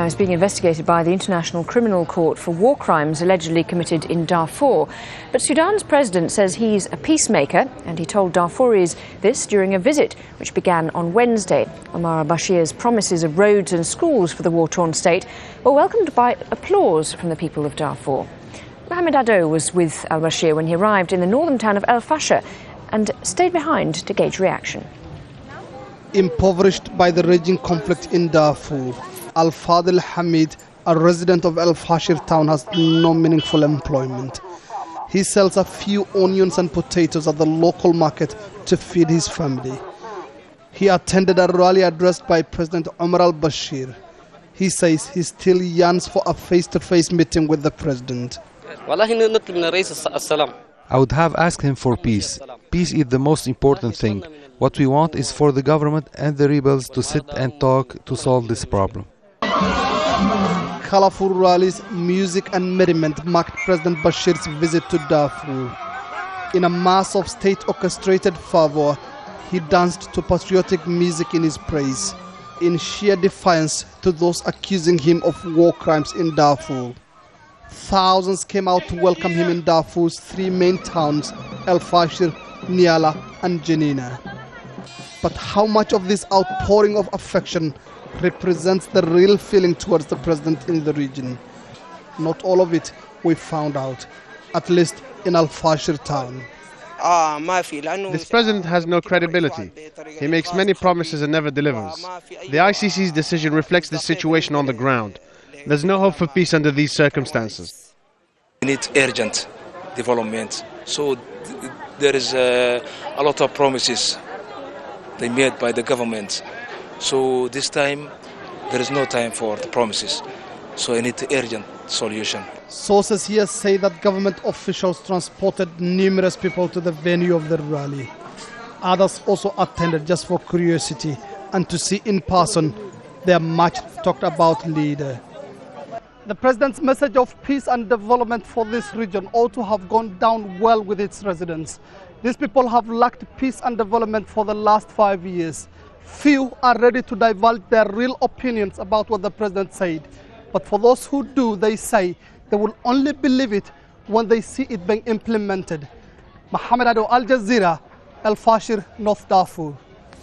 is being investigated by the International Criminal Court for war crimes allegedly committed in Darfur. But Sudan's president says he's a peacemaker, and he told Darfuris this during a visit which began on Wednesday. Omar al-Bashir's promises of roads and schools for the war-torn state were welcomed by applause from the people of Darfur. Mohammed Adow was with al-Bashir when he arrived in the northern town of Fasher and stayed behind to gauge reaction. Impoverished by the raging conflict in Darfur, Al-Fadil Hamid, a resident of Al-Bashir town, has no meaningful employment. He sells a few onions and potatoes at the local market to feed his family. He attended a rally addressed by President Omar al-Bashir. He says he still yearns for a face-to-face meeting with the president. I would have asked him for peace. Peace is the most important thing. What we want is for the government and the rebels to sit and talk to solve this problem. Colorful rallies, music and merriment marked President Bashir's visit to Darfur. In a mass of state-orchestrated fervor, he danced to patriotic music in his praise, in sheer defiance to those accusing him of war crimes in Darfur. Thousands came out to welcome him in Darfur's three main towns, Fasher, Niala and Jazeera. But how much of this outpouring of affection represents the real feeling towards the president in the region? Not all of it we found out, at least in Al-Fasher town. This president has no credibility. He makes many promises and never delivers. The ICC's decision reflects the situation on the ground. There's no hope for peace under these circumstances. We need urgent development. So there is a lot of promises they made by the government. So this time there is no time for the promises. So I need an urgent solution. Sources here say that government officials transported numerous people to the venue of the rally. Others also attended just for curiosity and to see in person their much talked about leader. The president's message of peace and development for this region ought to have gone down well with its residents. These people have lacked peace and development for the last 5 years. Few are ready to divulge their real opinions about what the president said. But for those who do, they say they will only believe it when they see it being implemented. Mohammed Adow, Al Jazeera, Fasher, North Darfur.